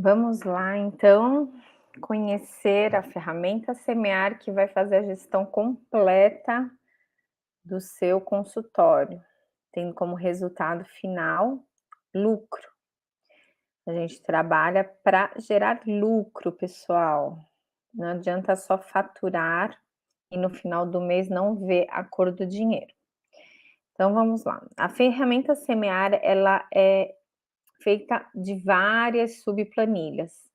Vamos lá, então, conhecer a ferramenta Semear, que vai fazer a gestão completa do seu consultório, tendo como resultado final lucro. A gente trabalha para gerar lucro, pessoal. Não adianta só faturar e no final do mês não ver a cor do dinheiro. Então vamos lá. A ferramenta Semear, ela é feita de várias subplanilhas.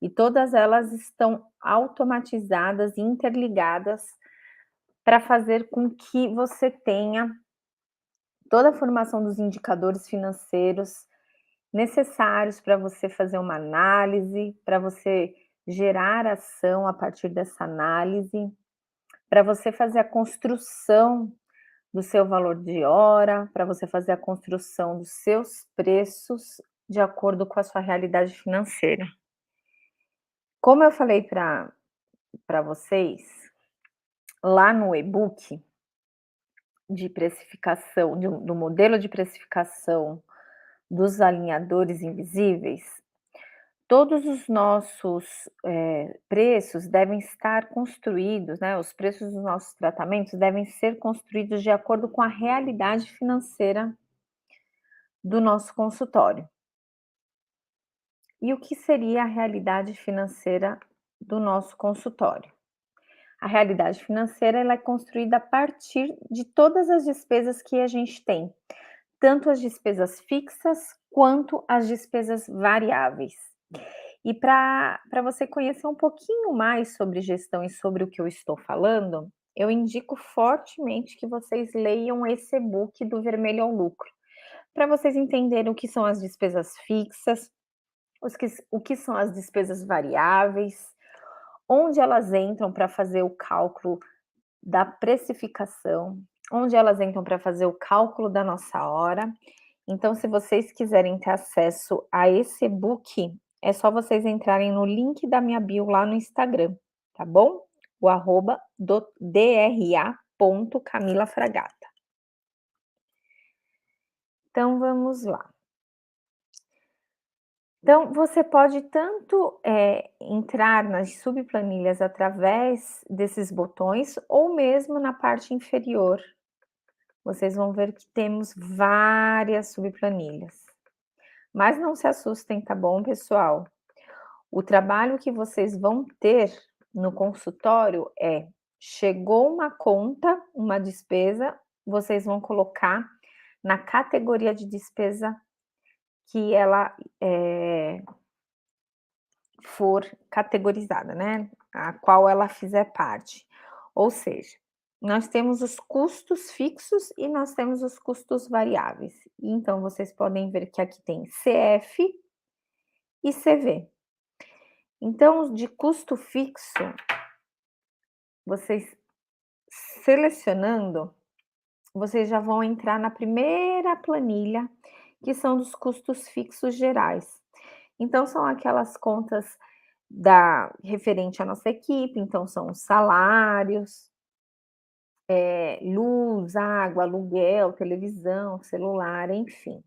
E todas elas estão automatizadas e interligadas para fazer com que você tenha toda a formação dos indicadores financeiros necessários para você fazer uma análise, para você gerar ação a partir dessa análise, para você fazer a construção do seu valor de hora, para você fazer a construção dos seus preços de acordo com a sua realidade financeira. Como eu falei para vocês, lá no e-book de precificação, do modelo de precificação dos alinhadores invisíveis, todos os nossos preços devem estar construídos, né? Os preços dos nossos tratamentos devem ser construídos de acordo com a realidade financeira do nosso consultório. E o que seria a realidade financeira do nosso consultório? A realidade financeira ela é construída a partir de todas as despesas que a gente tem, tanto as despesas fixas quanto as despesas variáveis. E para você conhecer um pouquinho mais sobre gestão e sobre o que eu estou falando, eu indico fortemente que vocês leiam esse e-book do Vermelho ao Lucro, para vocês entenderem o que são as despesas fixas, o que são as despesas variáveis, onde elas entram para fazer o cálculo da precificação, onde elas entram para fazer o cálculo da nossa hora. Então, se vocês quiserem ter acesso a esse e-book, é só vocês entrarem no link da minha bio lá no Instagram, tá bom? O arroba do dra.camilafragata. Então, vamos lá. Então, você pode tanto entrar nas subplanilhas através desses botões, ou mesmo na parte inferior. Vocês vão ver que temos várias subplanilhas. Mas não se assustem, tá bom, pessoal? O trabalho que vocês vão ter no consultório é: chegou uma conta, uma despesa, vocês vão colocar na categoria de despesa que ela for categorizada, né? A qual ela fizer parte. Ou seja, nós temos os custos fixos e nós temos os custos variáveis. Então, vocês podem ver que aqui tem CF e CV. Então, de custo fixo, vocês selecionando, vocês já vão entrar na primeira planilha, que são dos custos fixos gerais. Então, são aquelas contas da referente à nossa equipe, então são os salários, luz, água, aluguel, televisão, celular, enfim.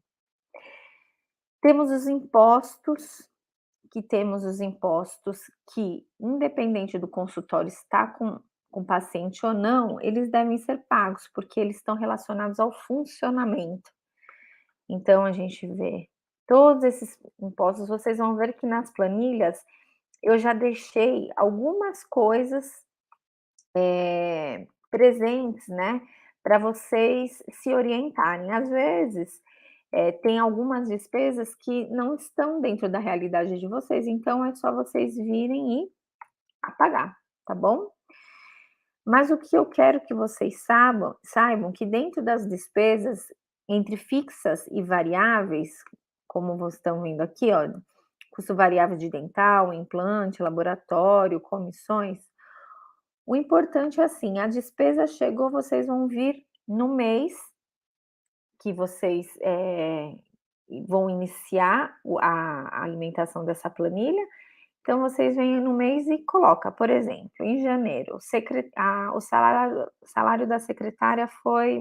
Temos os impostos, que, independente do consultório estar com paciente ou não, eles devem ser pagos, porque eles estão relacionados ao funcionamento. Então, a gente vê todos esses impostos, vocês vão ver que nas planilhas eu já deixei algumas coisas presentes, né, para vocês se orientarem. Às vezes, tem algumas despesas que não estão dentro da realidade de vocês, então é só vocês virem e apagar, tá bom? Mas o que eu quero que vocês saibam que dentro das despesas entre fixas e variáveis, como vocês estão vendo aqui, ó, custo variável de dental, implante, laboratório, comissões, o importante é assim, a despesa chegou, vocês vão vir no mês que vocês vão iniciar a alimentação dessa planilha. Então, vocês vêm no mês e coloca, por exemplo, em janeiro, o salário da secretária foi.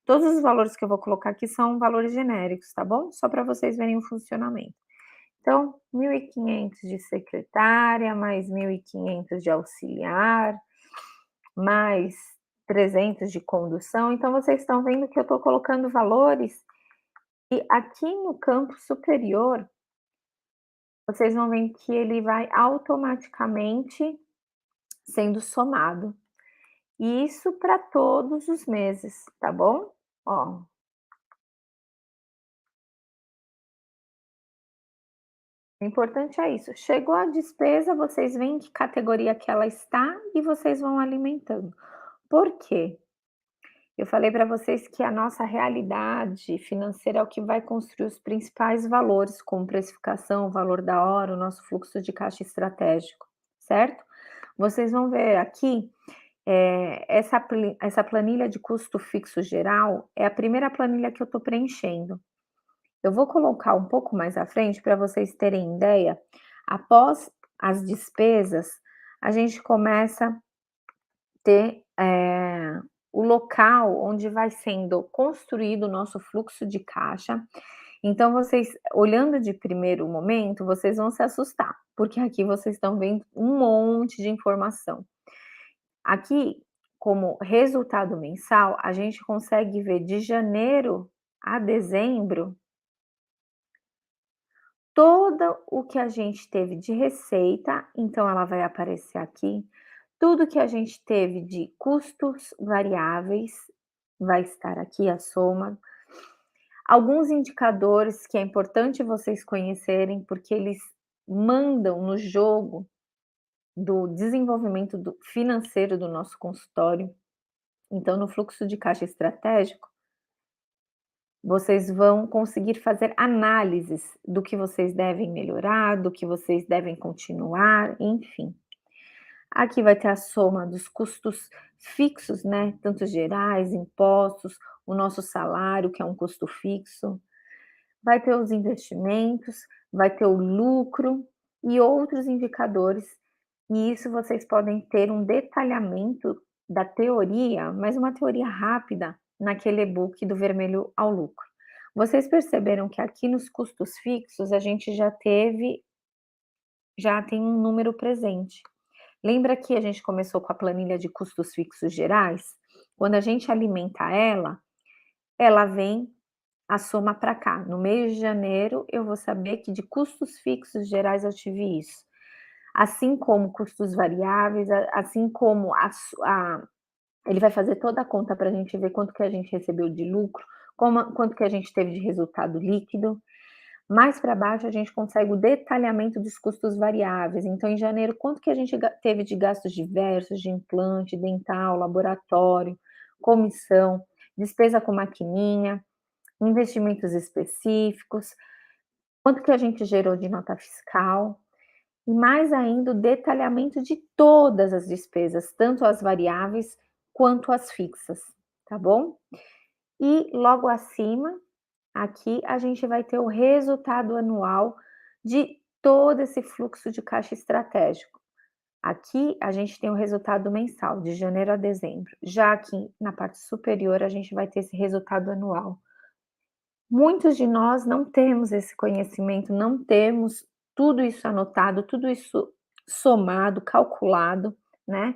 Todos os valores que eu vou colocar aqui são valores genéricos, tá bom? Só para vocês verem o funcionamento. Então, 1.500 de secretária, mais 1.500 de auxiliar, mais 300 de condução. Então, vocês estão vendo que eu estou colocando valores e aqui no campo superior, vocês vão ver que ele vai automaticamente sendo somado. E isso para todos os meses, tá bom? Ó, o importante é isso. Chegou a despesa, vocês veem que categoria que ela está e vocês vão alimentando. Por quê? Eu falei para vocês que a nossa realidade financeira é o que vai construir os principais valores, como precificação, o valor da hora, o nosso fluxo de caixa estratégico, certo? Vocês vão ver aqui, essa planilha de custo fixo geral é a primeira planilha que eu estou preenchendo. Eu vou colocar um pouco mais à frente para vocês terem ideia. Após as despesas, a gente começa a ter o local onde vai sendo construído o nosso fluxo de caixa. Então, vocês, olhando de primeiro momento, vocês vão se assustar, porque aqui vocês estão vendo um monte de informação. Aqui, como resultado mensal, a gente consegue ver de janeiro a dezembro todo o que a gente teve de receita, então ela vai aparecer aqui. Tudo que a gente teve de custos variáveis vai estar aqui a soma. Alguns indicadores que é importante vocês conhecerem, porque eles mandam no jogo do desenvolvimento financeiro do nosso consultório. Então, no fluxo de caixa estratégico, vocês vão conseguir fazer análises do que vocês devem melhorar, do que vocês devem continuar, enfim. Aqui vai ter a soma dos custos fixos, né? Tanto gerais, impostos, o nosso salário, que é um custo fixo, vai ter os investimentos, vai ter o lucro e outros indicadores. E isso vocês podem ter um detalhamento da teoria, mas uma teoria rápida naquele e-book do Vermelho ao Lucro. Vocês perceberam que aqui nos custos fixos a gente já tem um número presente. Lembra que a gente começou com a planilha de custos fixos gerais? Quando a gente alimenta ela vem a soma para cá. No mês de janeiro, eu vou saber que de custos fixos gerais eu tive isso. Assim como custos variáveis, assim como ele vai fazer toda a conta para a gente ver quanto que a gente recebeu de lucro, quanto que a gente teve de resultado líquido. Mais para baixo, a gente consegue o detalhamento dos custos variáveis. Então, em janeiro, quanto que a gente teve de gastos diversos, de implante, dental, laboratório, comissão, despesa com maquininha, investimentos específicos, quanto que a gente gerou de nota fiscal, e mais ainda o detalhamento de todas as despesas, tanto as variáveis quanto as fixas, tá bom? E logo acima, aqui a gente vai ter o resultado anual de todo esse fluxo de caixa estratégico. Aqui a gente tem o resultado mensal, de janeiro a dezembro. Já aqui na parte superior, a gente vai ter esse resultado anual. Muitos de nós não temos esse conhecimento, não temos tudo isso anotado, tudo isso somado, calculado, né?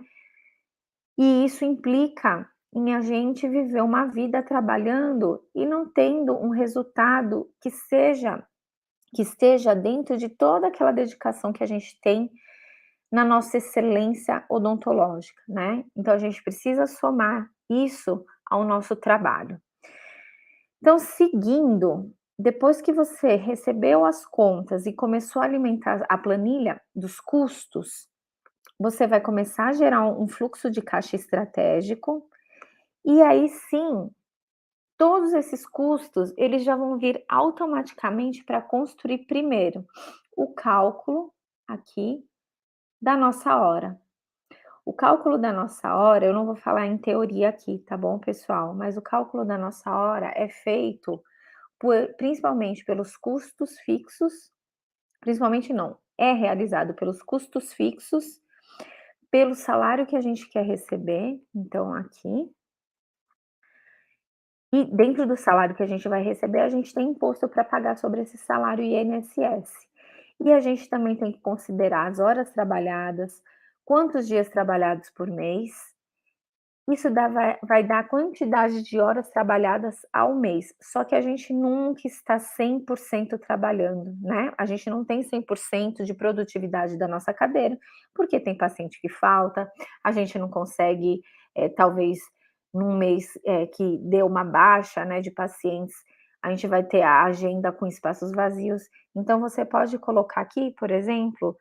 E isso implica em a gente viver uma vida trabalhando e não tendo um resultado que esteja dentro de toda aquela dedicação que a gente tem na nossa excelência odontológica, né? Então a gente precisa somar isso ao nosso trabalho. Então, seguindo, depois que você recebeu as contas e começou a alimentar a planilha dos custos, você vai começar a gerar um fluxo de caixa estratégico, e aí sim, todos esses custos, eles já vão vir automaticamente para construir primeiro o cálculo aqui da nossa hora. O cálculo da nossa hora, eu não vou falar em teoria aqui, tá bom, pessoal? Mas o cálculo da nossa hora é feito principalmente pelos custos fixos, principalmente não, é realizado pelos custos fixos, pelo salário que a gente quer receber, então aqui. E dentro do salário que a gente vai receber, a gente tem imposto para pagar sobre esse salário INSS. E a gente também tem que considerar as horas trabalhadas, quantos dias trabalhados por mês, isso vai dar a quantidade de horas trabalhadas ao mês, só que a gente nunca está 100% trabalhando, né, a gente não tem 100% de produtividade da nossa cadeira, porque tem paciente que falta, a gente não consegue, talvez num mês, que deu uma baixa, né, de pacientes, a gente vai ter a agenda com espaços vazios, então você pode colocar aqui, por exemplo,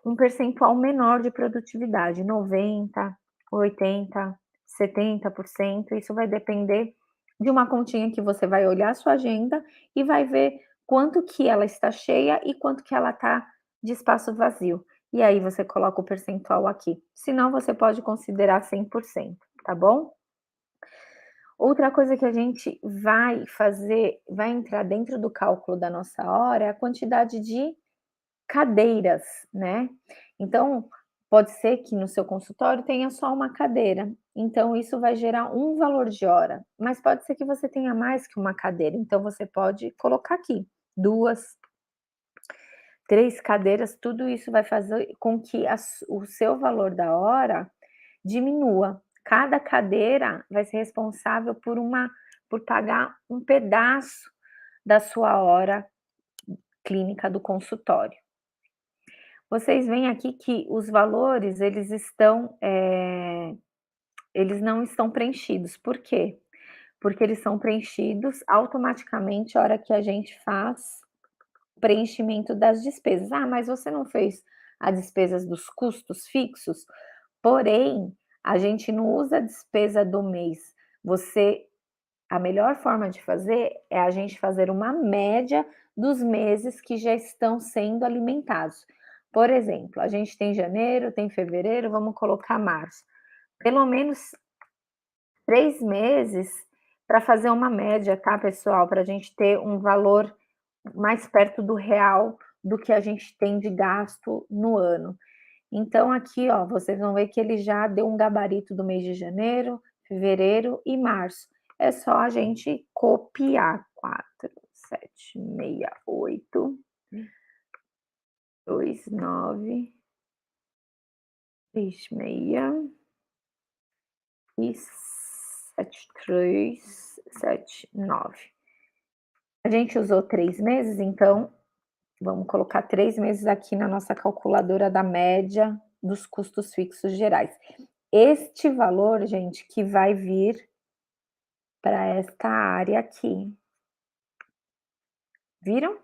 um percentual menor de produtividade, 90, 80, 70%, isso vai depender de uma continha que você vai olhar a sua agenda e vai ver quanto que ela está cheia e quanto que ela está de espaço vazio. E aí você coloca o percentual aqui. Se não, você pode considerar 100%, tá bom? Outra coisa que a gente vai fazer, vai entrar dentro do cálculo da nossa hora, é a quantidade de cadeiras, né. Então, pode ser que no seu consultório tenha só uma cadeira, então isso vai gerar um valor de hora, mas pode ser que você tenha mais que uma cadeira, então você pode colocar aqui 2, 3 cadeiras, tudo isso vai fazer com que o seu valor da hora diminua. Cada cadeira vai ser responsável por pagar um pedaço da sua hora clínica do consultório. Vocês veem aqui que os valores eles não estão preenchidos, por quê? Porque eles são preenchidos automaticamente a hora que a gente faz preenchimento das despesas. "Ah, mas você não fez as despesas dos custos fixos?" Porém, a gente não usa a despesa do mês. Você A melhor forma de fazer é a gente fazer uma média dos meses que já estão sendo alimentados. Por exemplo, a gente tem janeiro, tem fevereiro, vamos colocar março. Pelo menos 3 meses para fazer uma média, tá, pessoal? Para a gente ter um valor mais perto do real do que a gente tem de gasto no ano. Então aqui, ó, vocês vão ver que ele já deu um gabarito do mês de janeiro, fevereiro e março. É só a gente copiar 4, 7, 6, 8, 2, 9, 3, 6 e 7, 3, 7, 9. A gente usou 3 meses, então vamos colocar 3 meses aqui na nossa calculadora da média dos custos fixos gerais. Este valor, gente, que vai vir para esta área aqui. Viram?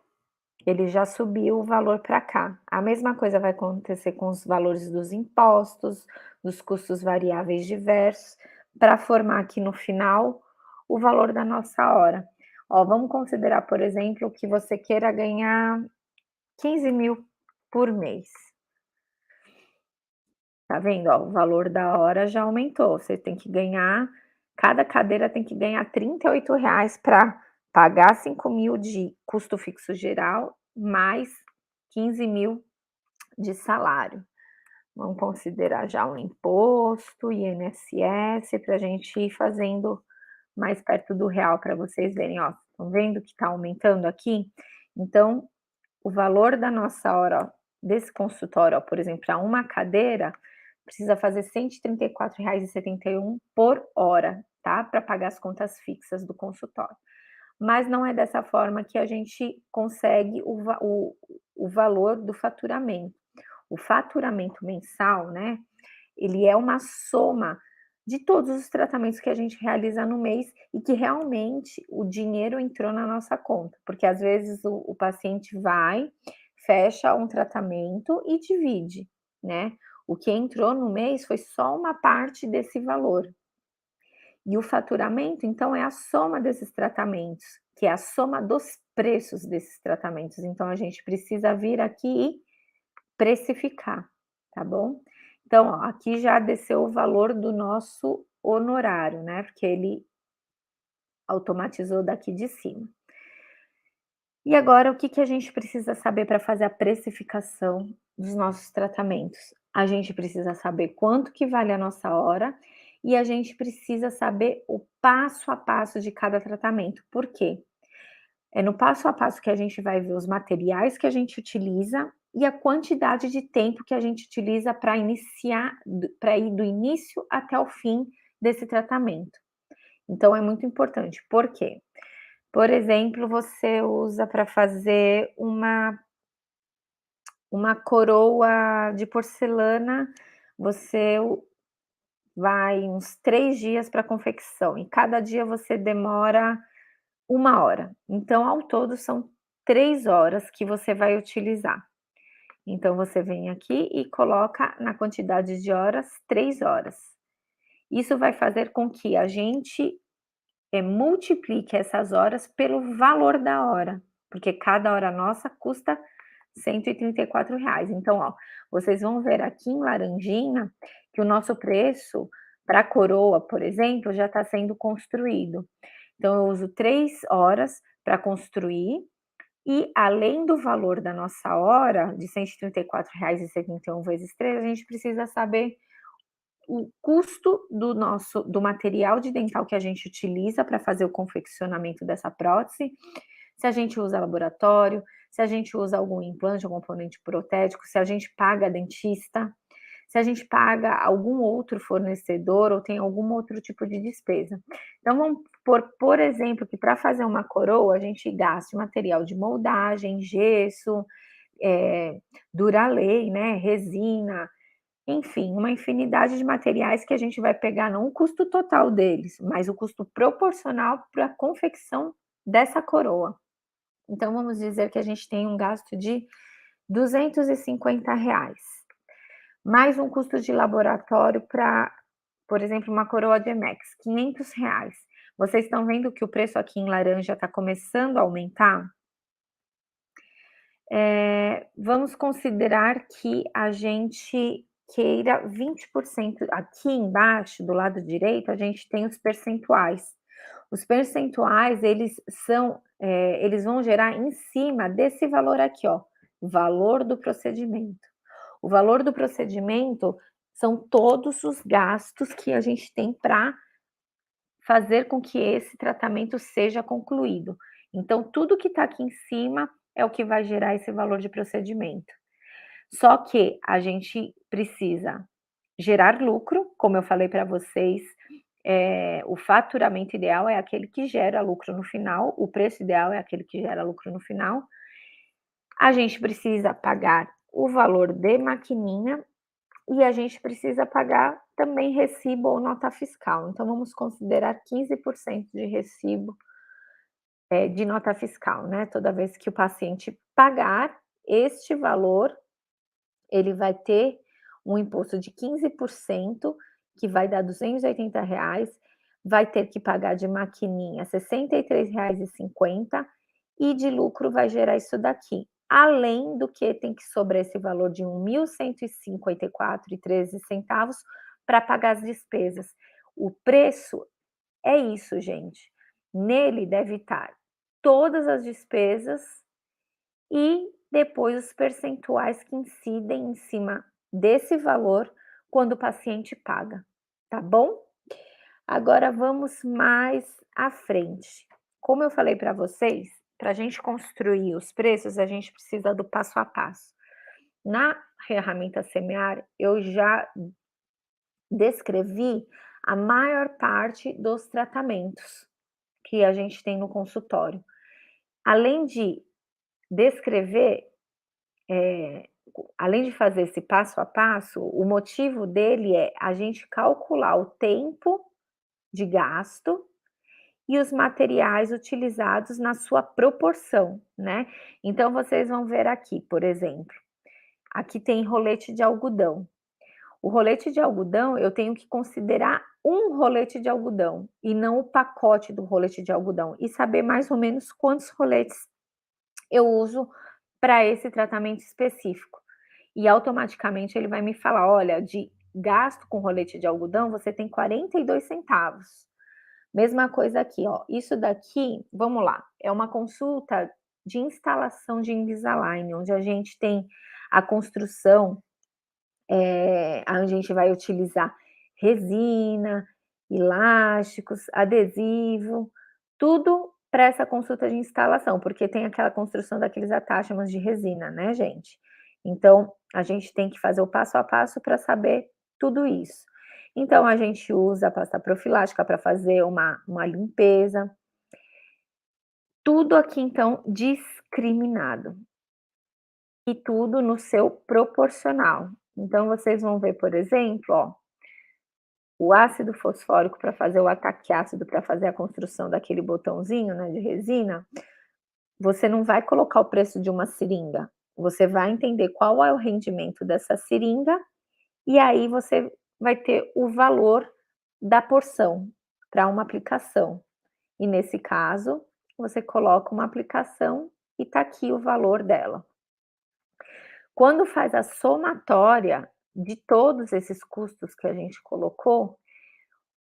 Ele já subiu o valor para cá. A mesma coisa vai acontecer com os valores dos impostos, dos custos variáveis diversos, para formar aqui no final o valor da nossa hora. Ó, vamos considerar, por exemplo, que você queira ganhar 15.000 por mês. Tá vendo, ó, o valor da hora já aumentou, você tem que ganhar cada cadeira tem que ganhar R$ 38 para pagar 5.000 de custo fixo geral, mais 15.000 de salário. Vamos considerar já o imposto, INSS, para a gente ir fazendo mais perto do real para vocês verem, ó, estão vendo que está aumentando aqui? Então, o valor da nossa hora, ó, desse consultório, ó, por exemplo, para uma cadeira, precisa fazer R$ 134,71 por hora, tá, para pagar as contas fixas do consultório. Mas não é dessa forma que a gente consegue o valor do faturamento. O faturamento mensal, né, ele é uma soma de todos os tratamentos que a gente realiza no mês e que realmente o dinheiro entrou na nossa conta, porque às vezes o paciente vai, fecha um tratamento e divide, né. O que entrou no mês foi só uma parte desse valor. E o faturamento, então, é a soma desses tratamentos, que é a soma dos preços desses tratamentos. Então a gente precisa vir aqui e precificar, tá bom? Então, ó, aqui já desceu o valor do nosso honorário, né, porque ele automatizou daqui de cima. E agora o que que a gente precisa saber para fazer a precificação dos nossos tratamentos? A gente precisa saber quanto que vale a nossa hora e a gente precisa saber o passo a passo de cada tratamento. Por quê? É no passo a passo que a gente vai ver os materiais que a gente utiliza e a quantidade de tempo que a gente utiliza para iniciar, para ir do início até o fim desse tratamento. Então é muito importante. Por quê? Por exemplo, você usa para fazer uma coroa de porcelana, você vai uns 3 dias para confecção e cada dia você demora 1 hora. Então, ao todo, são 3 horas que você vai utilizar. Então, você vem aqui e coloca na quantidade de horas, 3 horas. Isso vai fazer com que a gente, multiplique essas horas pelo valor da hora, porque cada hora nossa custa R$ 134. Então, ó, vocês vão ver aqui em laranjinha que o nosso preço para a coroa, por exemplo, já está sendo construído. Então, eu uso 3 horas para construir e, além do valor da nossa hora, de R$ 134,71 vezes 3, a gente precisa saber o custo do material de dental que a gente utiliza para fazer o confeccionamento dessa prótese, se a gente usa laboratório, se a gente usa algum implante, algum componente protético, se a gente paga dentista, se a gente paga algum outro fornecedor ou tem algum outro tipo de despesa. Então vamos por exemplo, que para fazer uma coroa a gente gaste material de moldagem, gesso, Duralay, né, resina, enfim, uma infinidade de materiais que a gente vai pegar não o custo total deles, mas o custo proporcional para a confecção dessa coroa. Então vamos dizer que a gente tem um gasto de R$ 250, mais um custo de laboratório para, por exemplo, uma coroa de Emex, R$ 500. Vocês estão vendo que o preço aqui em laranja está começando a aumentar? Vamos considerar que a gente queira 20%. Aqui embaixo, do lado direito, a gente tem os percentuais. Os percentuais, eles vão gerar em cima desse valor aqui, ó, valor do procedimento. O valor do procedimento são todos os gastos que a gente tem para fazer com que esse tratamento seja concluído. Então, tudo que está aqui em cima é o que vai gerar esse valor de procedimento. Só que a gente precisa gerar lucro, como eu falei para vocês, o faturamento ideal é aquele que gera lucro no final, o preço ideal é aquele que gera lucro no final. A gente precisa pagar o valor de maquininha e a gente precisa pagar também recibo ou nota fiscal. Então, vamos considerar 15% de recibo, de nota fiscal, né? Toda vez que o paciente pagar este valor, ele vai ter um imposto de 15%, que vai dar R$ 280, vai ter que pagar de maquininha R$ 63,50 e de lucro vai gerar isso daqui. Além do que tem que sobrar esse valor de R$ 1.154,13 para pagar as despesas. O preço é isso, gente. Nele deve estar todas as despesas e depois os percentuais que incidem em cima desse valor quando o paciente paga, tá bom? Agora vamos mais à frente. Como eu falei para vocês, para a gente construir os preços, a gente precisa do passo a passo. Na ferramenta Semear, eu já descrevi a maior parte dos tratamentos que a gente tem no consultório. Além de descrever, além de fazer esse passo a passo, o motivo dele é a gente calcular o tempo de gasto e os materiais utilizados na sua proporção, né. Então vocês vão ver aqui, por exemplo, aqui tem rolete de algodão. O rolete de algodão, eu tenho que considerar um rolete de algodão e não o pacote do rolete de algodão, e saber mais ou menos quantos roletes eu uso para esse tratamento específico. E automaticamente ele vai me falar: olha, de gasto com rolete de algodão, você tem 42 centavos. Mesma coisa aqui, ó. Isso daqui, vamos lá, é uma consulta de instalação de Invisalign, onde a gente tem a construção, a gente vai utilizar resina, elásticos, adesivo, tudo para essa consulta de instalação, porque tem aquela construção daqueles attachments de resina, né, gente. Então, a gente tem que fazer o passo a passo para saber tudo isso. Então, a gente usa a pasta profilática para fazer uma limpeza. Tudo aqui, então, discriminado. E tudo no seu proporcional. Então, vocês vão ver, por exemplo, ó, o ácido fosfórico para fazer o ataque ácido, para fazer a construção daquele botãozinho, né, de resina, você não vai colocar o preço de uma seringa, você vai entender qual é o rendimento dessa seringa, e aí você vai ter o valor da porção para uma aplicação. E nesse caso, você coloca uma aplicação e tá aqui o valor dela. Quando faz a somatória de todos esses custos que a gente colocou,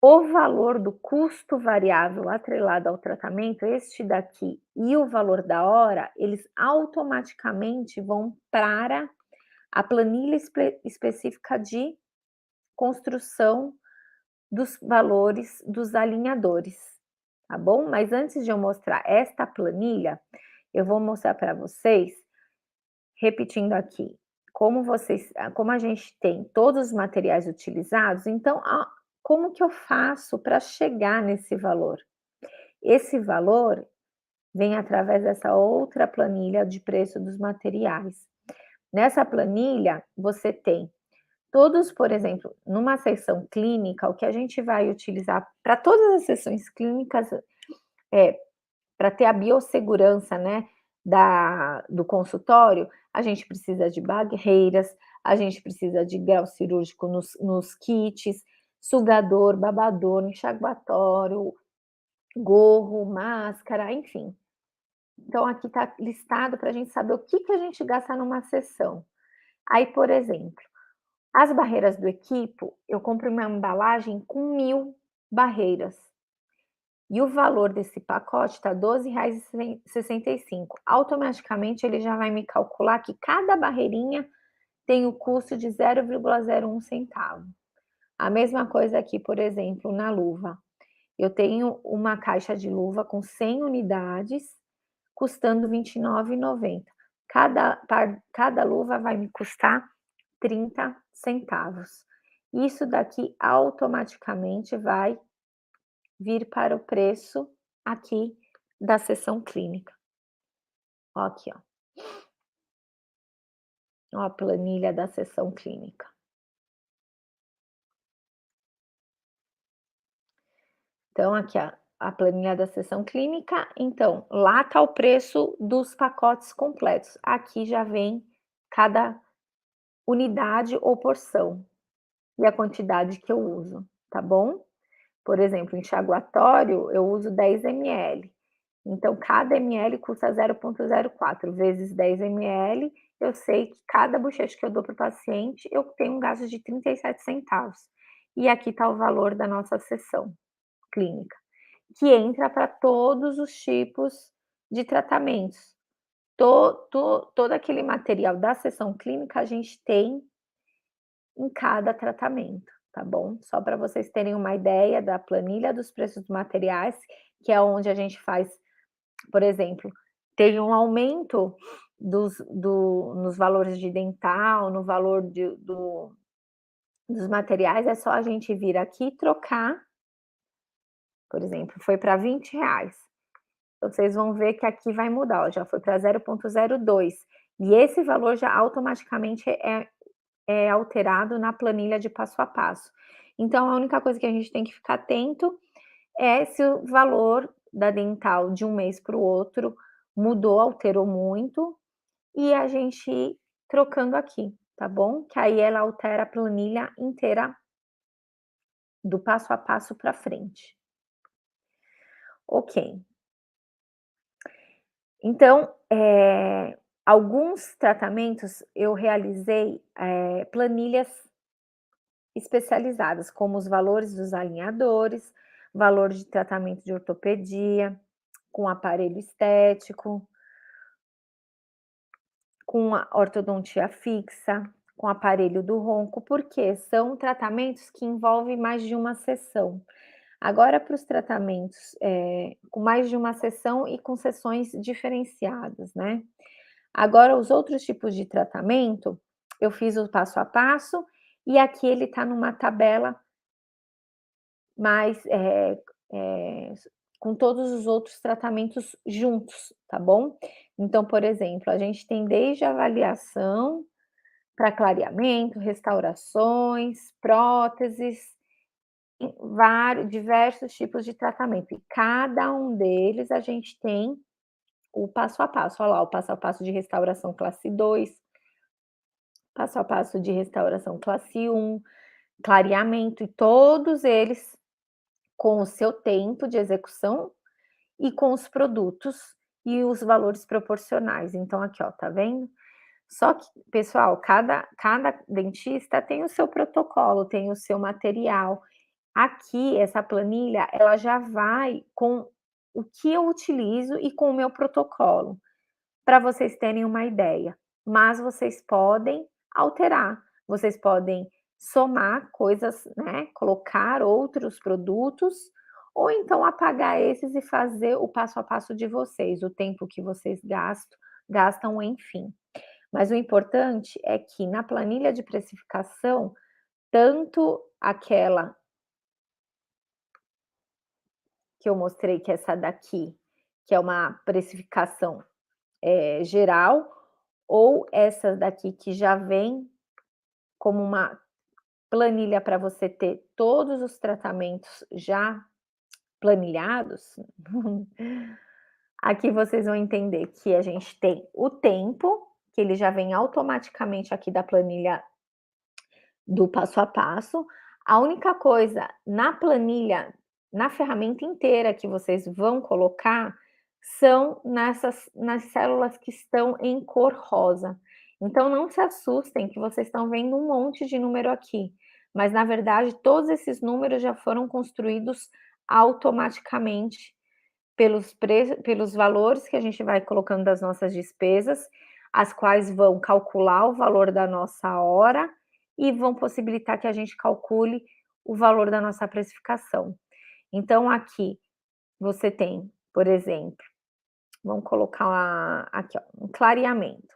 o valor do custo variável atrelado ao tratamento, este daqui, e o valor da hora, eles automaticamente vão para a planilha específica de construção dos valores dos alinhadores, tá bom? Mas antes de eu mostrar esta planilha, eu vou mostrar para vocês, repetindo aqui, como a gente tem todos os materiais utilizados, então como que eu faço para chegar nesse valor? Esse valor vem através dessa outra planilha de preço dos materiais. Nessa planilha, você tem todos, por exemplo, numa sessão clínica, o que a gente vai utilizar para todas as sessões clínicas, para ter a biossegurança, né, do consultório, a gente precisa de barreiras, a gente precisa de grau cirúrgico nos kits, sugador, babador, enxaguatório, gorro, máscara, enfim. Então, aqui está listado para a gente saber o que a gente gasta numa sessão. Aí, por exemplo, as barreiras do equipo, eu compro uma embalagem com 1000 barreiras. E o valor desse pacote está R$ 12,65. Automaticamente ele já vai me calcular que cada barreirinha tem o custo de 0,01 centavo. A mesma coisa aqui, por exemplo, na luva. Eu tenho uma caixa de luva com 100 unidades, custando R$ 29,90. Cada luva vai me custar 30 centavos. Isso daqui automaticamente vai vir para o preço aqui da sessão clínica. Ó, aqui, ó. Ó, a planilha da sessão clínica. Então, aqui a planilha da sessão clínica. Então, lá tá o preço dos pacotes completos. Aqui já vem cada unidade ou porção e a quantidade que eu uso, tá bom? Por exemplo, enxaguatório, eu uso 10 ml. Então, cada ml custa 0,04 vezes 10 ml, eu sei que cada bochecha que eu dou para o paciente, eu tenho um gasto de 37 centavos. E aqui está o valor da nossa sessão clínica, que entra para todos os tipos de tratamentos. Todo aquele material da sessão clínica a gente tem em cada tratamento, tá bom? Só para vocês terem uma ideia da planilha dos preços dos materiais, que é onde a gente faz, por exemplo, teve um aumento nos valores de dental, no valor dos materiais, é só a gente vir aqui e trocar, por exemplo, foi para R$ 20. Vocês vão ver que aqui vai mudar, ó, já foi para 0,02. E esse valor já automaticamente é alterado na planilha de passo a passo. Então, a única coisa que a gente tem que ficar atento é se o valor da dental de um mês para o outro mudou, alterou muito, e a gente ir trocando aqui, tá bom? Que aí ela altera a planilha inteira do passo a passo para frente. Ok. Então, alguns tratamentos eu realizei planilhas especializadas, como os valores dos alinhadores, valor de tratamento de ortopedia, com aparelho estético, com a ortodontia fixa, com aparelho do ronco, porque são tratamentos que envolvem mais de uma sessão. Agora para os tratamentos, com mais de uma sessão e com sessões diferenciadas, né. Agora os outros tipos de tratamento, eu fiz o passo a passo, e aqui ele está numa tabela mais, com todos os outros tratamentos juntos, tá bom. Então, por exemplo, a gente tem desde a avaliação para clareamento, restaurações, próteses, e vários diversos tipos de tratamento, e cada um deles a gente tem o passo a passo. Olha lá, o passo a passo de restauração classe 2, passo a passo de restauração classe 1, clareamento, e todos eles com o seu tempo de execução e com os produtos e os valores proporcionais. Então aqui, ó, tá vendo? Só que, pessoal, cada dentista tem o seu protocolo, tem o seu material. Aqui, essa planilha, ela já vai com o que eu utilizo e com o meu protocolo, para vocês terem uma ideia. Mas vocês podem alterar, vocês podem somar coisas, né, colocar outros produtos, ou então apagar esses e fazer o passo a passo de vocês, o tempo que vocês gastam, enfim. Mas o importante é que na planilha de precificação, tanto aquela que eu mostrei, que é essa daqui, que é uma precificação, geral, ou essa daqui que já vem como uma planilha para você ter todos os tratamentos já planilhados, aqui vocês vão entender que a gente tem o tempo, que ele já vem automaticamente aqui da planilha do passo a passo. A única coisa na planilha, na ferramenta inteira que vocês vão colocar, são nas células que estão em cor rosa. Então não se assustem que vocês estão vendo um monte de número aqui, mas na verdade todos esses números já foram construídos automaticamente pelos valores que a gente vai colocando das nossas despesas, as quais vão calcular o valor da nossa hora e vão possibilitar que a gente calcule o valor da nossa precificação. Então aqui você tem, por exemplo, vamos colocar aqui, ó, um clareamento.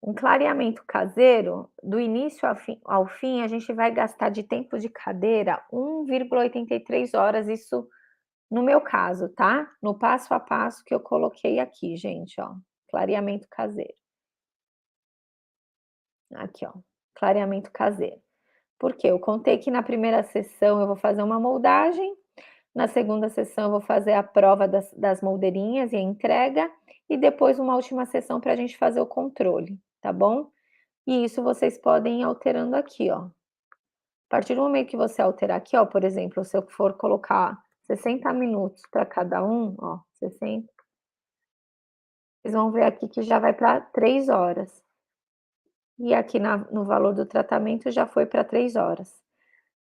Um clareamento caseiro, do início ao fim, a gente vai gastar de tempo de cadeira 1,83 horas, isso no meu caso, tá? No passo a passo que eu coloquei aqui, gente, ó, clareamento caseiro. Aqui, ó, clareamento caseiro. Porque eu contei que na primeira sessão eu vou fazer uma moldagem, na segunda sessão eu vou fazer a prova das moldeirinhas e a entrega, e depois uma última sessão para a gente fazer o controle, tá bom? E isso vocês podem ir alterando aqui, ó. A partir do momento que você alterar aqui, ó, por exemplo, se eu for colocar 60 minutos para cada um, ó, 60, vocês vão ver aqui que já vai para 3 horas. E aqui no valor do tratamento já foi para 3 horas.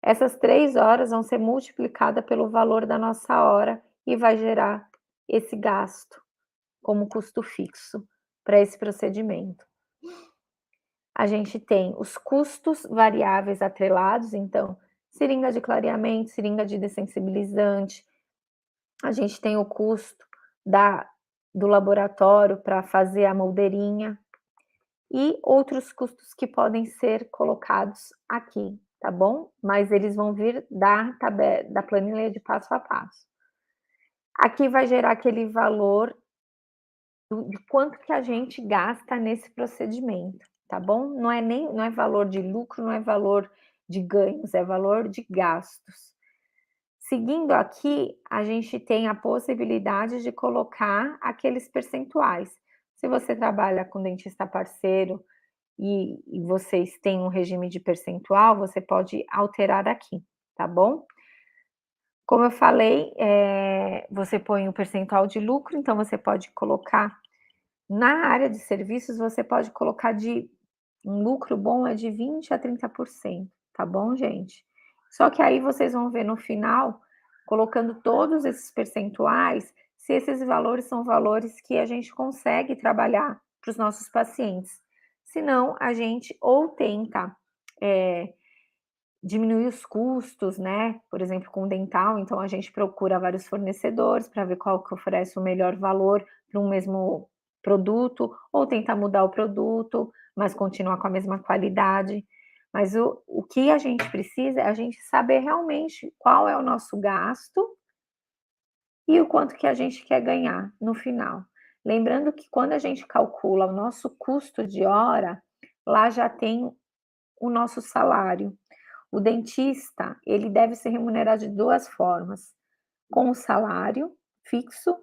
Essas 3 horas vão ser multiplicada pelo valor da nossa hora e vai gerar esse gasto como custo fixo para esse procedimento. A gente tem os custos variáveis atrelados, então, seringa de clareamento, seringa de dessensibilizante, a gente tem o custo do laboratório para fazer a moldeirinha e outros custos que podem ser colocados aqui, tá bom? Mas eles vão vir da planilha de passo a passo. Aqui vai gerar aquele valor de quanto que a gente gasta nesse procedimento, tá bom? Não é valor de lucro, não é valor de ganhos, é valor de gastos. Seguindo aqui, a gente tem a possibilidade de colocar aqueles percentuais. Se você trabalha com dentista parceiro e vocês têm um regime de percentual, você pode alterar aqui, tá bom? Como eu falei, você põe o percentual de lucro, então você pode colocar na área de serviços, você pode colocar um lucro bom é de 20 a 30%, tá bom, gente? Só que aí vocês vão ver no final, colocando todos esses percentuais, se esses valores são valores que a gente consegue trabalhar para os nossos pacientes. Se não, a gente ou tenta diminuir os custos, né, por exemplo, com dental, então a gente procura vários fornecedores para ver qual que oferece o melhor valor para um mesmo produto, ou tentar mudar o produto, mas continuar com a mesma qualidade. Mas o que a gente precisa é a gente saber realmente qual é o nosso gasto e o quanto que a gente quer ganhar no final. Lembrando que quando a gente calcula o nosso custo de hora, lá já tem o nosso salário. O dentista, ele deve ser remunerado de 2 formas: com o salário fixo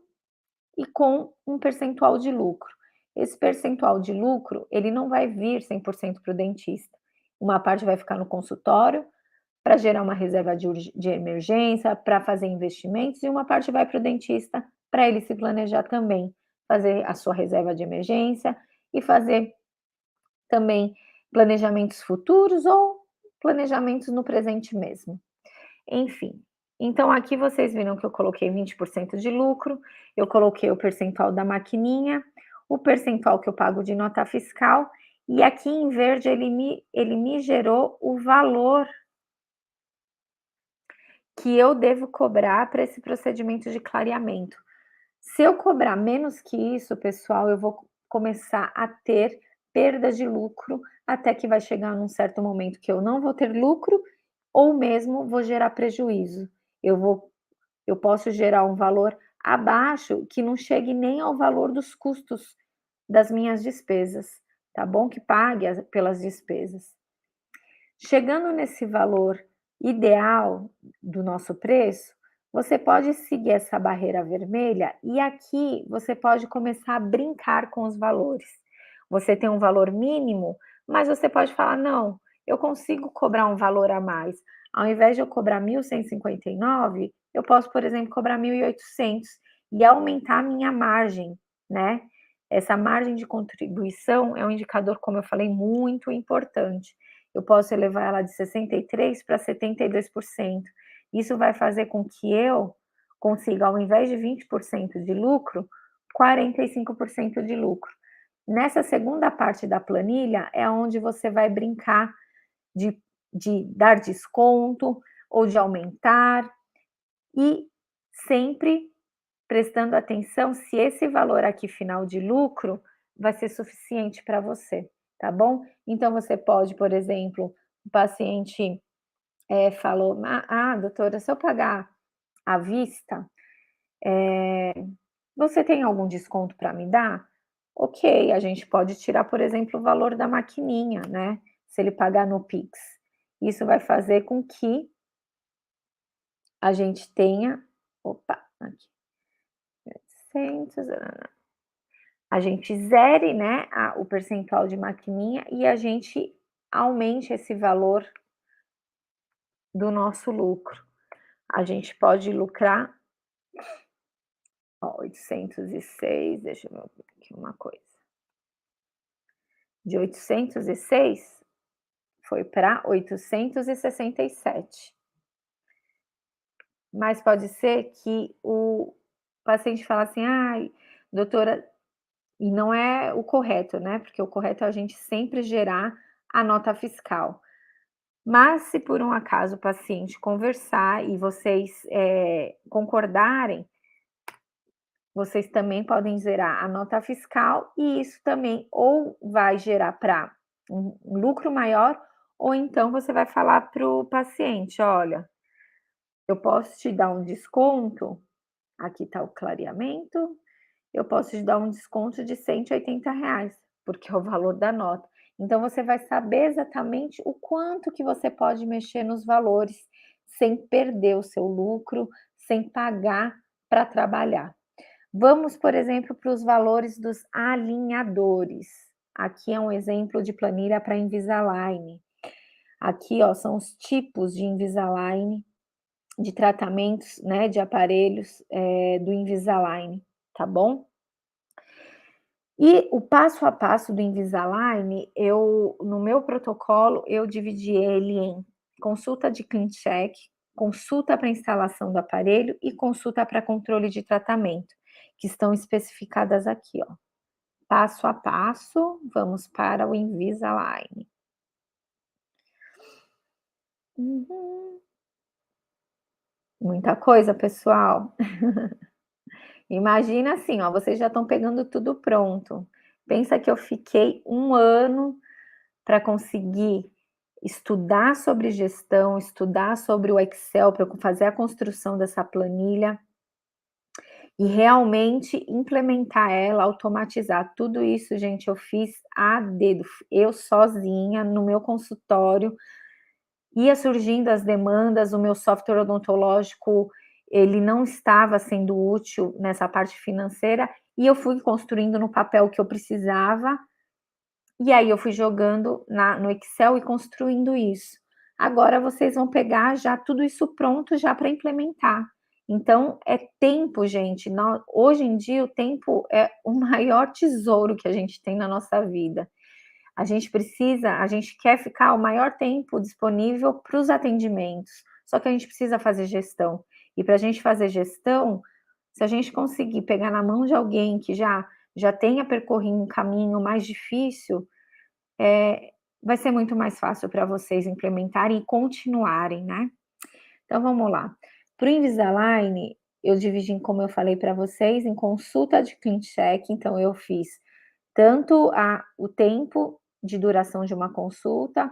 e com um percentual de lucro. Esse percentual de lucro, ele não vai vir 100% para o dentista. Uma parte vai ficar no consultório, para gerar uma reserva de emergência, para fazer investimentos, e uma parte vai para o dentista, para ele se planejar também, fazer a sua reserva de emergência e fazer também planejamentos futuros ou planejamentos no presente mesmo. Enfim, então aqui vocês viram que eu coloquei 20% de lucro, eu coloquei o percentual da maquininha, o percentual que eu pago de nota fiscal, e aqui em verde ele me gerou o valor que eu devo cobrar para esse procedimento de clareamento. Se eu cobrar menos que isso, pessoal, eu vou começar a ter perda de lucro, até que vai chegar num certo momento que eu não vou ter lucro, ou mesmo vou gerar prejuízo. Eu posso gerar um valor abaixo que não chegue nem ao valor dos custos das minhas despesas, tá bom? Que pague pelas despesas. Chegando nesse valor ideal do nosso preço, você pode seguir essa barreira vermelha e aqui você pode começar a brincar com os valores. Você tem um valor mínimo, mas você pode falar: não, eu consigo cobrar um valor a mais. Ao invés de eu cobrar 1.159, eu posso, por exemplo, cobrar 1.800 e aumentar a minha margem, né? Essa margem de contribuição é um indicador, como eu falei, muito importante. Eu posso elevar ela de 63% para 72%. Isso vai fazer com que eu consiga, ao invés de 20% de lucro, 45% de lucro. Nessa segunda parte da planilha é onde você vai brincar de, de dar desconto ou de aumentar, e sempre prestando atenção se esse valor aqui final de lucro vai ser suficiente para você, tá bom? Então você pode, por exemplo, o paciente falou: doutora, se eu pagar à vista, você tem algum desconto para me dar? Ok, a gente pode tirar, por exemplo, o valor da maquininha, né? Se ele pagar no Pix. Isso vai fazer com que a gente tenha. Opa, aqui. 800, a gente zere, né, o percentual de maquininha e a gente aumente esse valor do nosso lucro. A gente pode lucrar, ó, 806, deixa eu ver aqui uma coisa. De 806 foi para 867. Mas pode ser que o paciente fale assim: "Ai, doutora", e não é o correto, né, porque o correto é a gente sempre gerar a nota fiscal. Mas se por um acaso o paciente conversar e vocês, concordarem, vocês também podem zerar a nota fiscal e isso também ou vai gerar para um lucro maior, ou então você vai falar para o paciente: "Olha, eu posso te dar um desconto, aqui está o clareamento, eu posso te dar um desconto de R$ 180, porque é o valor da nota". Então você vai saber exatamente o quanto que você pode mexer nos valores, sem perder o seu lucro, sem pagar para trabalhar. Vamos, por exemplo, para os valores dos alinhadores. Aqui é um exemplo de planilha para Invisalign. Aqui, ó, são os tipos de Invisalign, de tratamentos, né, de aparelhos, do Invisalign, tá bom? E o passo a passo do Invisalign, no meu protocolo, eu dividi ele em consulta de clean check, consulta para instalação do aparelho e consulta para controle de tratamento, que estão especificadas aqui, ó. Passo a passo, vamos para o Invisalign. Uhum. Muita coisa, pessoal. Imagina assim, ó, vocês já estão pegando tudo pronto. Pensa que eu fiquei 1 ano para conseguir estudar sobre gestão, estudar sobre o Excel para fazer a construção dessa planilha e realmente implementar ela, automatizar. Tudo isso, gente, eu fiz a dedo, eu sozinha no meu consultório. Ia surgindo as demandas, o meu software odontológico, ele não estava sendo útil nessa parte financeira, e eu fui construindo no papel o que eu precisava, e aí eu fui jogando no Excel e construindo isso. Agora vocês vão pegar já tudo isso pronto já para implementar. Então é tempo, gente, hoje em dia o tempo é o maior tesouro que a gente tem na nossa vida. A gente quer ficar o maior tempo disponível para os atendimentos, só que a gente precisa fazer gestão. E para a gente fazer gestão, se a gente conseguir pegar na mão de alguém que já tenha percorrido um caminho mais difícil, vai ser muito mais fácil para vocês implementarem e continuarem, né. Então vamos lá. Para o Invisalign, eu dividi, como eu falei para vocês, em consulta de clean check, então eu fiz tanto o tempo de duração de uma consulta,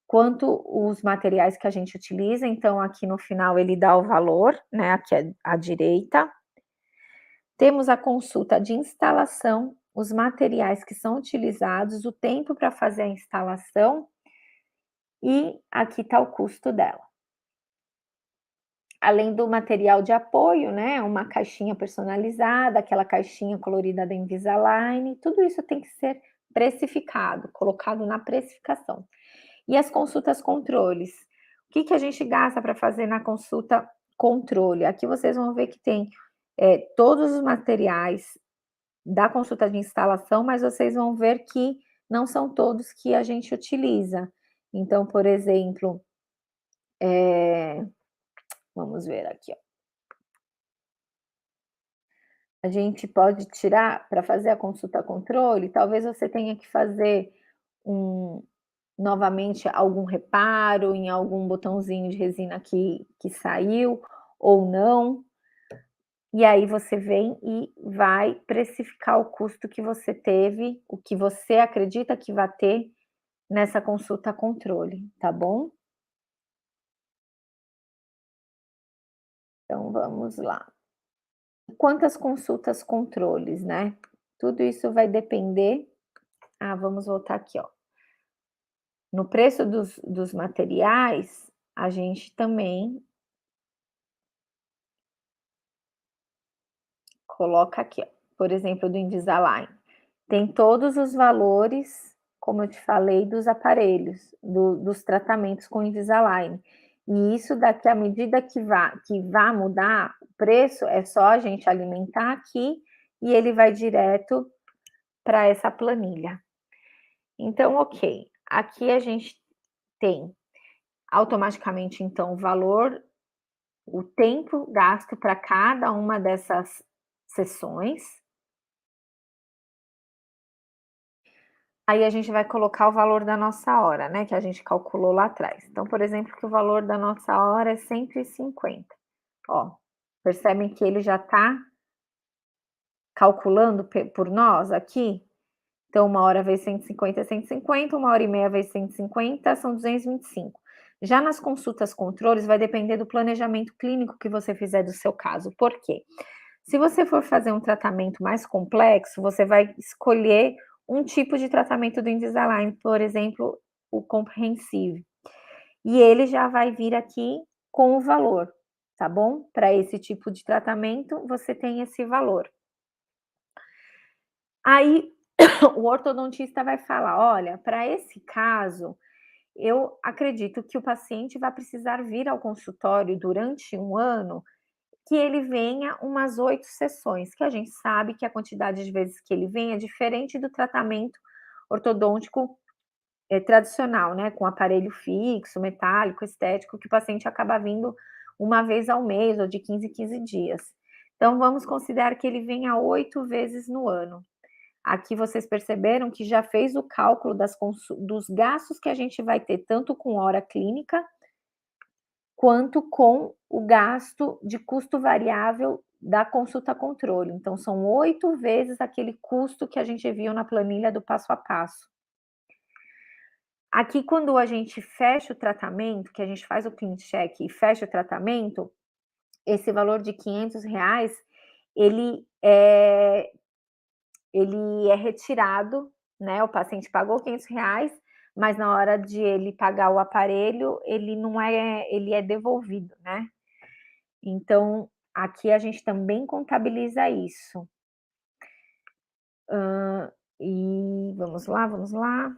quanto os materiais que a gente utiliza, então aqui no final ele dá o valor, né, aqui à direita. Temos a consulta de instalação, os materiais que são utilizados, o tempo para fazer a instalação e aqui está o custo dela. Além do material de apoio, né, uma caixinha personalizada, aquela caixinha colorida da Invisalign, tudo isso tem que ser precificado, colocado na precificação. E as consultas controles? O que que a gente gasta para fazer na consulta controle? Aqui vocês vão ver que tem, todos os materiais da consulta de instalação, mas vocês vão ver que não são todos que a gente utiliza. Então, por exemplo, vamos ver aqui, ó. A gente pode tirar para fazer a consulta controle, talvez você tenha que fazer um novamente algum reparo em algum botãozinho de resina que saiu ou não, e aí você vem e vai precificar o custo que você teve, o que você acredita que vai ter nessa consulta controle, tá bom? Então vamos lá. Quantas consultas controles, né? Tudo isso vai depender. Vamos voltar aqui, ó. No preço dos materiais, a gente também coloca aqui, ó, por exemplo, do Invisalign. Tem todos os valores, como eu te falei, dos aparelhos, dos tratamentos com Invisalign. E isso daqui, à medida que vá mudar o preço, é só a gente alimentar aqui e ele vai direto para essa planilha. Então, ok, aqui a gente tem automaticamente, então, o valor, o tempo gasto para cada uma dessas sessões. Aí a gente vai colocar o valor da nossa hora, né, que a gente calculou lá atrás. Então, por exemplo, que o valor da nossa hora é 150. Ó, percebem que ele já está calculando por nós aqui? Então, 1 hora vezes 150 é 150, 1 hora e meia vezes 150 são 225. Já nas consultas controles, vai depender do planejamento clínico que você fizer do seu caso. Por quê? Se você for fazer um tratamento mais complexo, você vai escolher um tipo de tratamento do Invisalign, por exemplo, o Comprehensive. E ele já vai vir aqui com o valor, tá bom? Para esse tipo de tratamento, você tem esse valor. Aí o ortodontista vai falar: olha, para esse caso, eu acredito que o paciente vai precisar vir ao consultório durante 1 ano, que ele venha umas 8 sessões, que a gente sabe que a quantidade de vezes que ele vem é diferente do tratamento ortodôntico, tradicional, né, com aparelho fixo, metálico, estético, que o paciente acaba vindo 1 vez ao mês ou de 15 em 15 dias. Então vamos considerar que ele venha 8 vezes no ano. Aqui vocês perceberam que já fez o cálculo dos gastos que a gente vai ter tanto com hora clínica, quanto com o gasto de custo variável da consulta controle. Então, são 8 vezes aquele custo que a gente viu na planilha do passo a passo. Aqui, quando a gente fecha o tratamento, que a gente faz o clean check e fecha o tratamento, esse valor de R$ 500, ele é retirado, né, o paciente pagou R$ 500, mas na hora de ele pagar o aparelho, ele é devolvido, né. Então, aqui a gente também contabiliza isso. E vamos lá, vamos lá.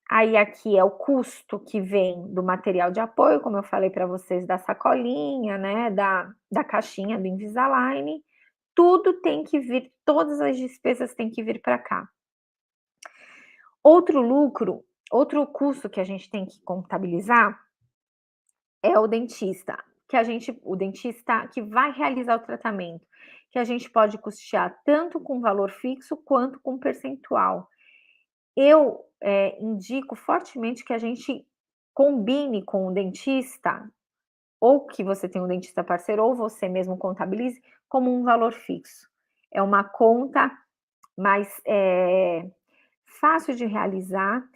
Aí aqui é o custo que vem do material de apoio, como eu falei para vocês, da sacolinha, né, da caixinha do Invisalign, tudo tem que vir, todas as despesas têm que vir para cá. Outro custo que a gente tem que contabilizar é o dentista que vai realizar o tratamento, que a gente pode custear tanto com valor fixo quanto com percentual. Eu, indico fortemente que a gente combine com o dentista, ou que você tenha um dentista parceiro, ou você mesmo contabilize como um valor fixo. É uma conta mais, fácil de realizar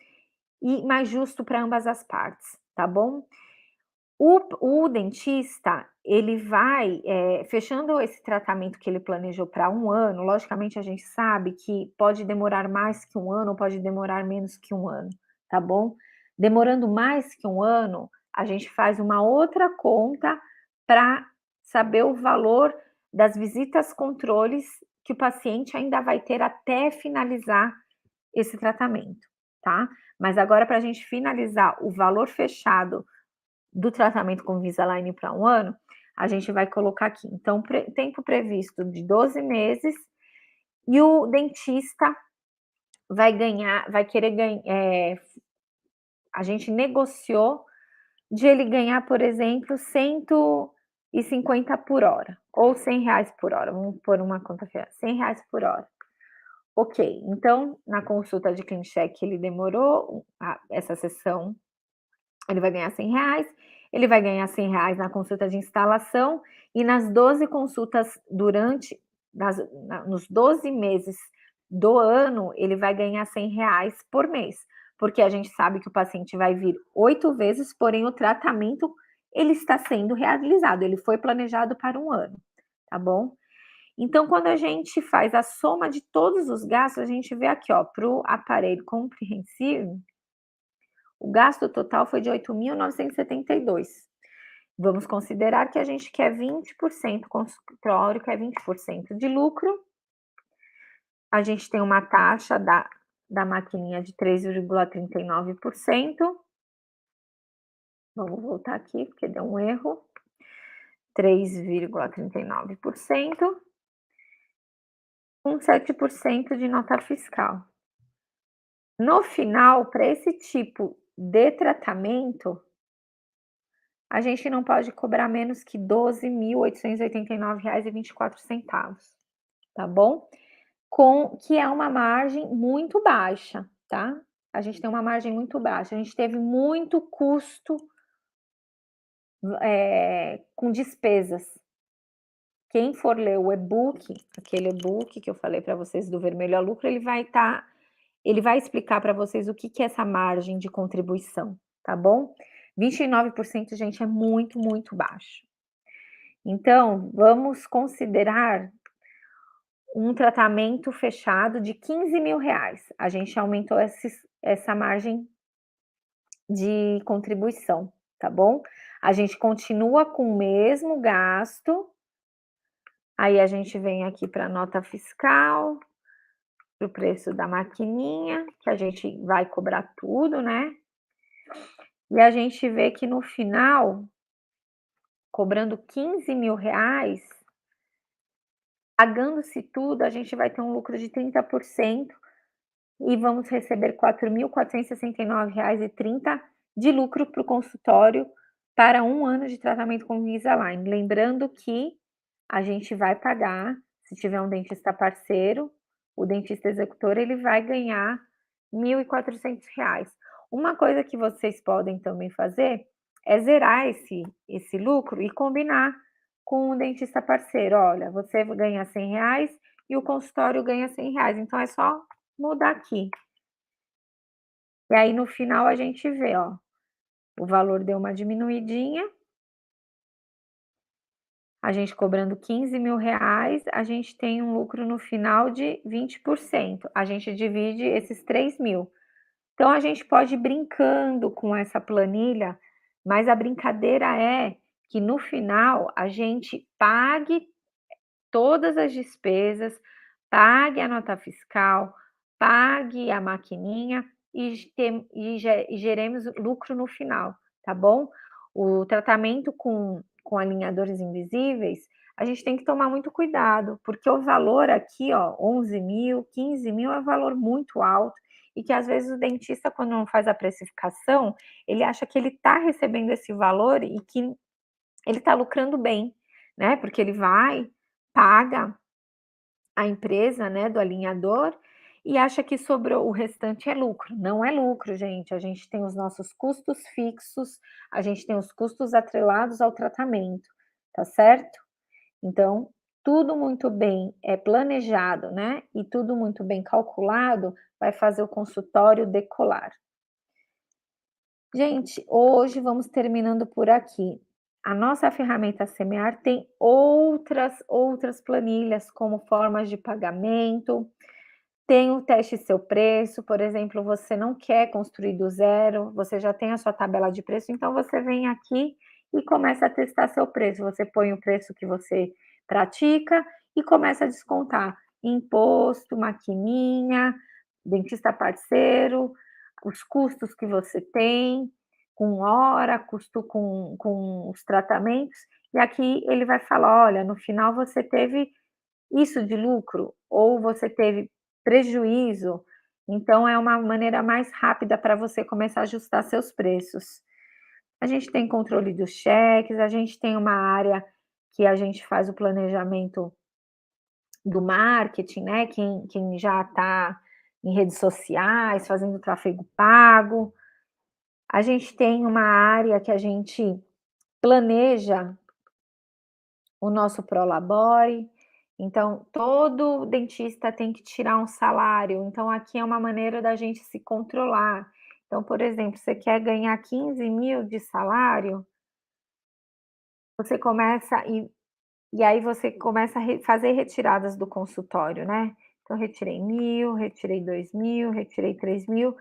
e mais justo para ambas as partes, tá bom? O dentista, ele vai, fechando esse tratamento que ele planejou para um ano, logicamente a gente sabe que pode demorar mais que um ano ou pode demorar menos que um ano, tá bom? Demorando mais que um ano, a gente faz uma outra conta para saber o valor das visitas controles que o paciente ainda vai ter até finalizar esse tratamento, tá? Mas agora, para a gente finalizar o valor fechado do tratamento com Invisalign para um ano, a gente vai colocar aqui. Então, tempo previsto de 12 meses, e o dentista vai querer ganhar. A gente negociou de ele ganhar, por exemplo, 150 por hora, ou R$ 100 por hora. Vamos pôr uma conta aqui, R$ 100 por hora. Ok, então na consulta de clean check ele demorou essa sessão, ele vai ganhar R$ 100, ele vai ganhar R$ 100 na consulta de instalação, e nas 12 consultas nos 12 meses do ano, ele vai ganhar R$ 100 por mês, porque a gente sabe que o paciente vai vir 8 vezes, porém o tratamento ele está sendo realizado, ele foi planejado para um ano, tá bom? Então, quando a gente faz a soma de todos os gastos, a gente vê aqui, ó, para o aparelho comprehensive, o gasto total foi de 8.972. Vamos considerar que a gente quer 20%, consultório quer 20% de lucro. A gente tem uma taxa da maquininha de 3,39%. Vamos voltar aqui, porque deu um erro. 3,39%. Com 7% de nota fiscal. No final, para esse tipo de tratamento, a gente não pode cobrar menos que R$ 12.889,24, tá bom? Que é uma margem muito baixa, tá? A gente tem uma margem muito baixa, a gente teve muito custo, com despesas. Quem for ler o e-book, aquele e-book que eu falei para vocês do Vermelho a Lucro, ele vai explicar para vocês o que é essa margem de contribuição, tá bom? 29%, gente, é muito, muito baixo. Então, vamos considerar um tratamento fechado de R$ 15.000. A gente aumentou essa margem de contribuição, tá bom? A gente continua com o mesmo gasto. Aí a gente vem aqui para a nota fiscal, para o preço da maquininha, que a gente vai cobrar tudo, né? E a gente vê que no final, cobrando R$ 15.000, pagando-se tudo, a gente vai ter um lucro de 30% e vamos receber R$ 4.469,30 de lucro para o consultório para um ano de tratamento com Invisalign. Lembrando que a gente vai pagar, se tiver um dentista parceiro, o dentista executor, ele vai ganhar R$ 1.400. Uma coisa que vocês podem também fazer é zerar esse lucro e combinar com o dentista parceiro: "Olha, você ganha R$ 100 e o consultório ganha R$ 100, então é só mudar aqui". E aí no final a gente vê, ó, o valor deu uma diminuidinha, a gente cobrando R$ 15.000, a gente tem um lucro no final de 20%. A gente divide esses 3.000. Então a gente pode ir brincando com essa planilha, mas a brincadeira é que no final a gente pague todas as despesas, pague a nota fiscal, pague a maquininha e geremos lucro no final, tá bom? O tratamento com alinhadores invisíveis, a gente tem que tomar muito cuidado, porque o valor aqui, ó, 11.000, 15.000 é valor muito alto e que às vezes o dentista, quando não faz a precificação, ele acha que ele está recebendo esse valor e que ele está lucrando bem, né? Porque ele vai, paga a empresa, né, do alinhador e acha que sobrou o restante é lucro. Não é lucro, gente. A gente tem os nossos custos fixos, a gente tem os custos atrelados ao tratamento, tá certo? Então, tudo muito bem planejado, né? E tudo muito bem calculado vai fazer o consultório decolar. Gente, hoje vamos terminando por aqui. A nossa ferramenta Semear tem outras planilhas, como formas de pagamento, tem o teste seu preço, por exemplo, você não quer construir do zero, você já tem a sua tabela de preço, então você vem aqui e começa a testar seu preço. Você põe o preço que você pratica e começa a descontar imposto, maquininha, dentista parceiro, os custos que você tem, com hora, custo com os tratamentos, e aqui ele vai falar: olha, no final você teve isso de lucro, ou você teve prejuízo, então é uma maneira mais rápida para você começar a ajustar seus preços. A gente tem controle dos cheques, a gente tem uma área que a gente faz o planejamento do marketing, né, quem já está em redes sociais, fazendo tráfego pago. A gente tem uma área que a gente planeja o nosso Prolabore, então todo dentista tem que tirar um salário, então aqui é uma maneira da gente se controlar. Então, por exemplo, você quer ganhar 15.000 de salário, você começa e aí você começa a fazer retiradas do consultório, né. Então retirei 1.000, retirei 2.000, retirei 3.000,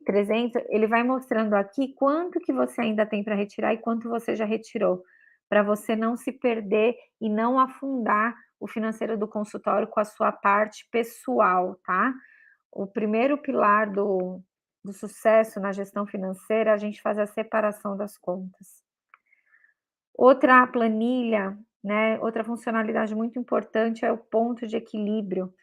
300, ele vai mostrando aqui quanto que você ainda tem para retirar e quanto você já retirou, para você não se perder e não afundar o financeiro do consultório com a sua parte pessoal, tá. O primeiro pilar do sucesso na gestão financeira, é a gente faz a separação das contas. Outra planilha, né, outra funcionalidade muito importante é o ponto de equilíbrio.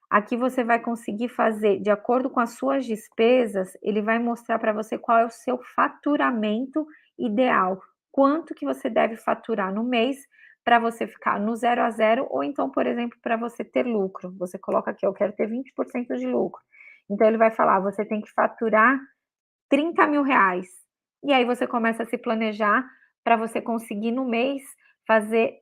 Aqui você vai conseguir fazer, de acordo com as suas despesas, ele vai mostrar para você qual é o seu faturamento ideal. Quanto que você deve faturar no mês para você ficar no zero a zero, ou então, por exemplo, para você ter lucro. Você coloca aqui: eu quero ter 20% de lucro. Então ele vai falar: você tem que faturar R$ 30.000. E aí você começa a se planejar para você conseguir no mês fazer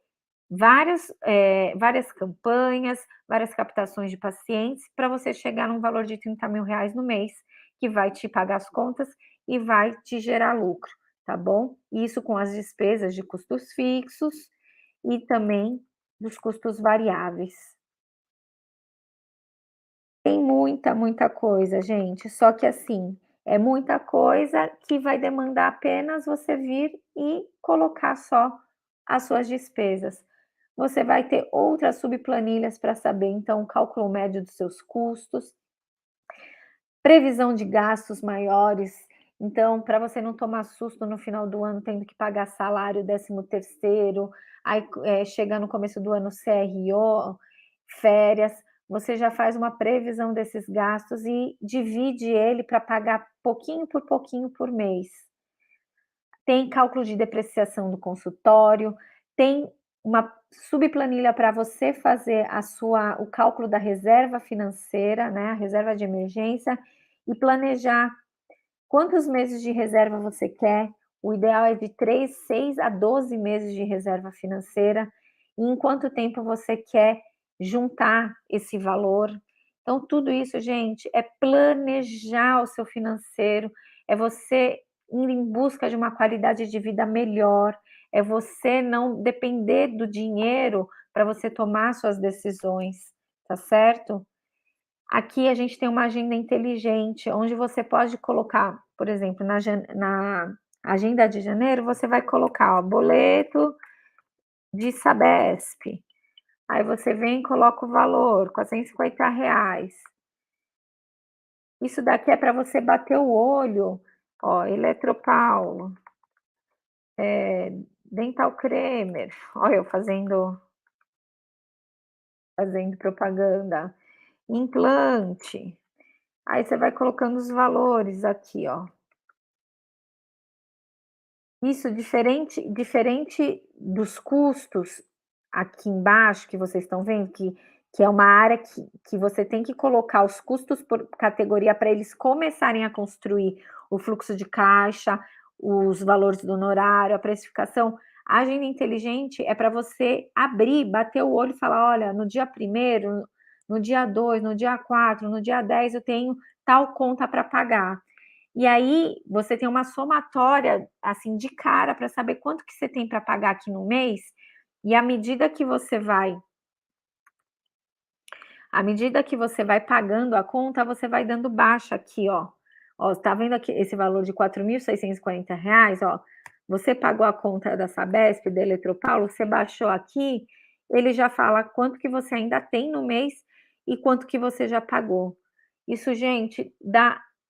várias campanhas, várias captações de pacientes, para você chegar num valor de R$ 30.000 no mês, que vai te pagar as contas e vai te gerar lucro, tá bom? Isso com as despesas de custos fixos e também dos custos variáveis. Tem muita coisa, gente, só que assim, é muita coisa que vai demandar apenas você vir e colocar só as suas despesas. Você vai ter outras subplanilhas para saber, então, o cálculo médio dos seus custos, previsão de gastos maiores, então, para você não tomar susto no final do ano tendo que pagar salário, 13º, aí, chega no começo do ano CRO, férias, você já faz uma previsão desses gastos e divide ele para pagar pouquinho por mês. Tem cálculo de depreciação do consultório, tem uma subplanilha para você fazer o cálculo da reserva financeira, né, a reserva de emergência, e planejar quantos meses de reserva você quer, O ideal é de 3, 6 a 12 meses de reserva financeira. E em quanto tempo você quer juntar esse valor? Então, tudo isso, gente, é planejar o seu financeiro, é você ir em busca de uma qualidade de vida melhor, é você não depender do dinheiro para você tomar suas decisões, tá certo? Aqui a gente tem uma agenda inteligente, onde você pode colocar, por exemplo, na agenda de janeiro, você vai colocar, ó, boleto de Sabesp. Aí você vem e coloca o valor, R$ 450. Isso daqui é para você bater o olho, ó, Eletropaulo, Dental Cremer, olha eu fazendo propaganda, implante. Aí você vai colocando os valores aqui, ó. Isso diferente dos custos aqui embaixo que vocês estão vendo, que é uma área que você tem que colocar os custos por categoria para eles começarem a construir o fluxo de caixa, os valores do honorário, a precificação. A agenda inteligente é para você abrir, bater o olho e falar: olha, no dia 1º, no dia 2, no dia 4, no dia 10 eu tenho tal conta para pagar. E aí você tem uma somatória, assim, de cara para saber quanto que você tem para pagar aqui no mês, e à medida que você vai pagando a conta, você vai dando baixa aqui, ó. Ó, tá vendo aqui esse valor de R$ 4.640, ó? Você pagou a conta da Sabesp, da Eletropaulo, você baixou aqui, ele já fala quanto que você ainda tem no mês e quanto que você já pagou. Isso, gente,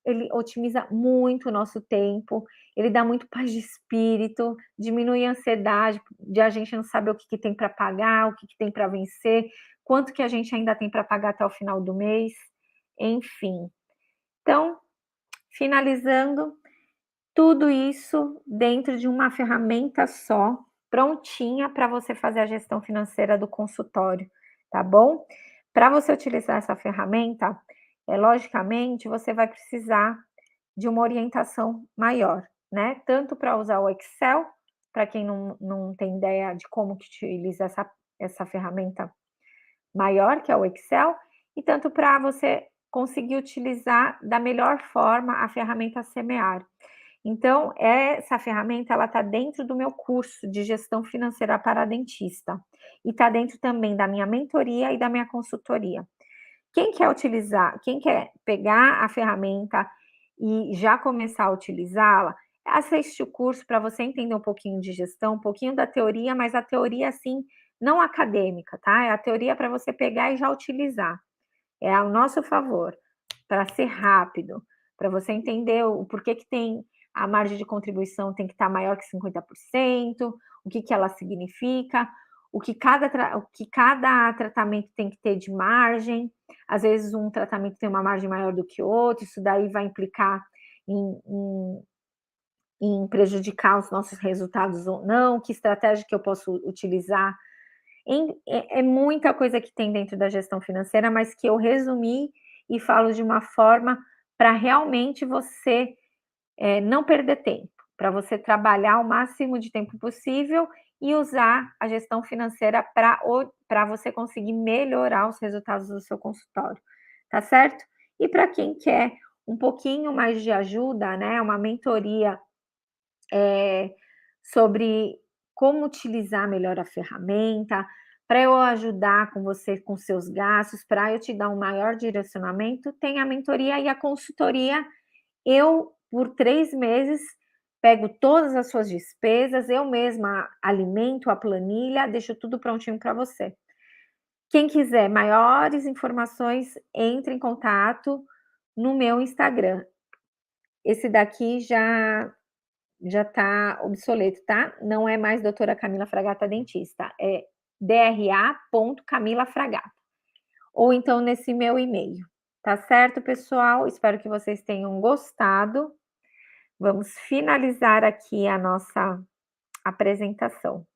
ele otimiza muito o nosso tempo, ele dá muito paz de espírito, diminui a ansiedade de a gente não saber o que que tem para pagar, o que que tem para vencer, quanto que a gente ainda tem para pagar até o final do mês, enfim. Então, finalizando, tudo isso dentro de uma ferramenta só, prontinha para você fazer a gestão financeira do consultório, tá bom? Para você utilizar essa ferramenta, logicamente, você vai precisar de uma orientação maior, né? Tanto para usar o Excel, para quem não tem ideia de como que utiliza essa ferramenta maior, que é o Excel, e tanto para você conseguir utilizar da melhor forma a ferramenta Semear. Então, essa ferramenta ela está dentro do meu curso de gestão financeira para dentista e está dentro também da minha mentoria e da minha consultoria. Quem quer pegar a ferramenta e já começar a utilizá-la, assiste o curso para você entender um pouquinho de gestão, um pouquinho da teoria, mas a teoria, assim, não acadêmica, tá? É a teoria para você pegar e já utilizar. É ao nosso favor, para ser rápido, para você entender o porquê que tem a margem de contribuição tem que estar maior que 50%, o que ela significa, o que cada tratamento tem que ter de margem. Às vezes um tratamento tem uma margem maior do que outro, isso daí vai implicar em prejudicar os nossos resultados ou não, que estratégia que eu posso utilizar. É muita coisa que tem dentro da gestão financeira, mas que eu resumi e falo de uma forma para realmente você não perder tempo, para você trabalhar o máximo de tempo possível e usar a gestão financeira para você conseguir melhorar os resultados do seu consultório, tá certo? E para quem quer um pouquinho mais de ajuda, né, uma mentoria sobre como utilizar melhor a ferramenta, para eu ajudar com você com seus gastos, para eu te dar um maior direcionamento, tem a mentoria e a consultoria. Eu, por 3 meses, pego todas as suas despesas, eu mesma alimento a planilha, deixo tudo prontinho para você. Quem quiser maiores informações, entre em contato no meu Instagram. Esse daqui já está obsoleto, tá? Não é mais doutora Camila Fragata dentista, é dra.camilafragata. Ou então nesse meu e-mail. Tá certo, pessoal? Espero que vocês tenham gostado. Vamos finalizar aqui a nossa apresentação.